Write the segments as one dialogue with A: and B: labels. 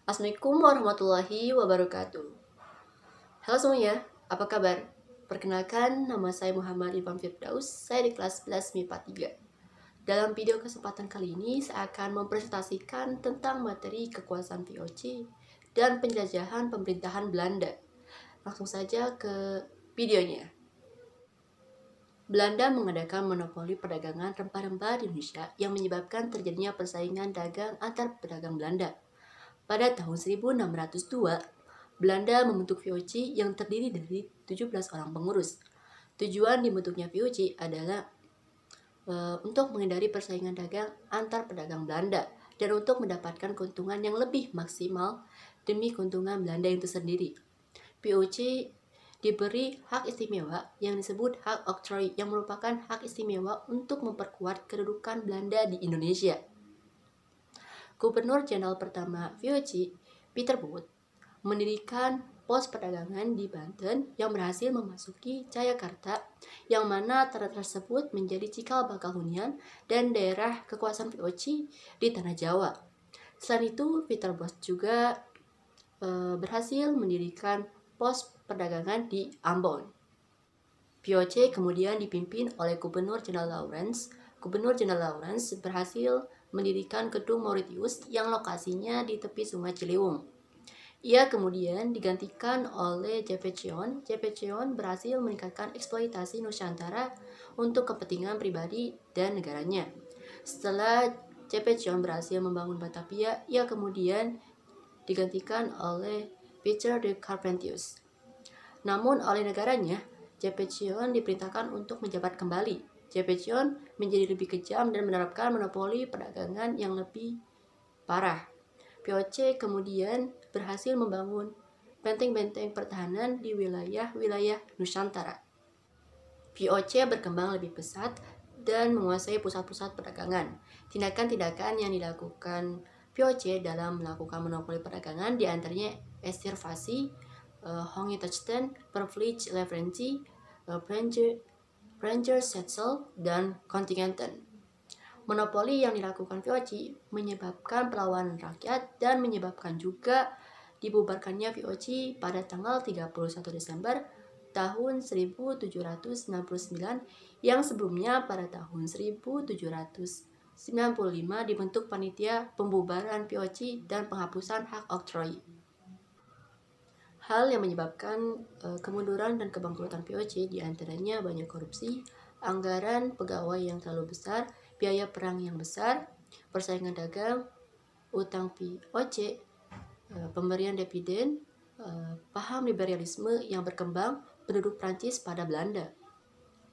A: Assalamualaikum warahmatullahi wabarakatuh. Halo semuanya, apa kabar? Perkenalkan, nama saya Muhammad Irfan Firdaus, saya di kelas 11 MIPA 3. Dalam video kesempatan kali ini, saya akan mempresentasikan tentang materi kekuasaan VOC dan penjajahan pemerintahan Belanda. Langsung saja ke videonya. Belanda mengadakan monopoli perdagangan rempah-rempah di Indonesia yang menyebabkan terjadinya persaingan dagang antar pedagang Belanda. Pada tahun 1602, Belanda membentuk VOC yang terdiri dari 17 orang pengurus. Tujuan dibentuknya VOC adalah untuk menghindari persaingan dagang antar pedagang Belanda dan untuk mendapatkan keuntungan yang lebih maksimal demi keuntungan Belanda itu sendiri. VOC diberi hak istimewa yang disebut hak oktroi yang merupakan hak istimewa untuk memperkuat kedudukan Belanda di Indonesia. Gubernur Jenderal pertama VOC, Peter Both, mendirikan pos perdagangan di Banten yang berhasil memasuki Jayakarta, yang mana tanah tersebut menjadi cikal bakal hunian dan daerah kekuasaan VOC di Tanah Jawa. Selain itu, Peter Both juga berhasil mendirikan pos perdagangan di Ambon. VOC kemudian dipimpin oleh Gubernur Jenderal Lawrence. Gubernur Jenderal Lawrence berhasil mendirikan gedung Mauritius yang lokasinya di tepi Sungai Ciliwung. Ia kemudian digantikan oleh Cepheon. Cepheon berhasil meningkatkan eksploitasi Nusantara untuk kepentingan pribadi dan negaranya. Setelah Cepheon berhasil membangun Batavia, ia kemudian digantikan oleh Peter de Carpentius. Namun oleh negaranya, Cepheon diperintahkan untuk menjabat kembali. Cepheon menjadi lebih kejam dan menerapkan monopoli perdagangan yang lebih parah. VOC kemudian berhasil membangun benteng-benteng pertahanan di wilayah-wilayah Nusantara. VOC berkembang lebih pesat dan menguasai pusat-pusat perdagangan. Tindakan-tindakan yang dilakukan VOC dalam melakukan monopoli perdagangan diantaranya estirvasi, Honigtauschen, Privilege Leverancy, Setzel, dan Kontingenten. Monopoli yang dilakukan VOC menyebabkan perlawanan rakyat dan menyebabkan juga dibubarkannya VOC pada tanggal 31 Desember tahun 1799 yang sebelumnya pada tahun 1795 dibentuk panitia pembubaran VOC dan penghapusan hak oktroi. Hal yang menyebabkan kemunduran dan kebangkrutan VOC diantaranya banyak korupsi, anggaran pegawai yang terlalu besar, biaya perang yang besar, persaingan dagang, utang VOC, pemberian dividen, paham liberalisme yang berkembang, penduduk Prancis pada Belanda.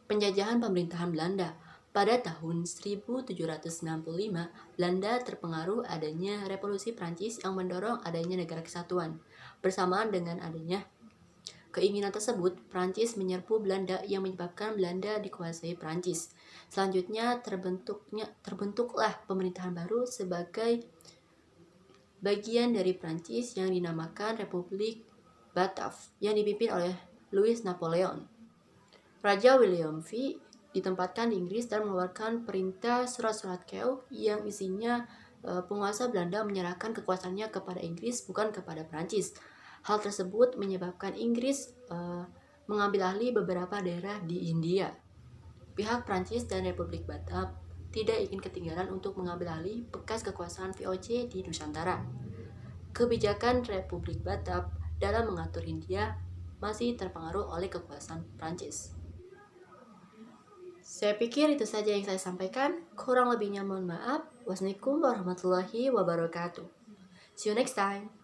A: Penjajahan pemerintahan Belanda. Pada tahun 1795, Belanda terpengaruh adanya revolusi Prancis yang mendorong adanya negara kesatuan. Bersamaan dengan adanya keinginan tersebut, Prancis menyerbu Belanda yang menyebabkan Belanda dikuasai Prancis. Selanjutnya terbentuklah pemerintahan baru sebagai bagian dari Prancis yang dinamakan Republik Batav yang dipimpin oleh Louis Napoleon. Raja William V ditempatkan di Inggris dan mengeluarkan perintah surat-surat Kew yang isinya penguasa Belanda menyerahkan kekuasaannya kepada Inggris bukan kepada Prancis. Hal tersebut menyebabkan Inggris mengambil alih beberapa daerah di India. Pihak Prancis dan Republik Batav tidak ingin ketinggalan untuk mengambil alih bekas kekuasaan VOC di Nusantara. Kebijakan Republik Batav dalam mengatur Hindia masih terpengaruh oleh kekuasaan Prancis. Saya pikir itu saja yang saya sampaikan. Kurang lebihnya mohon maaf. Wassalamualaikum warahmatullahi wabarakatuh. See you next time.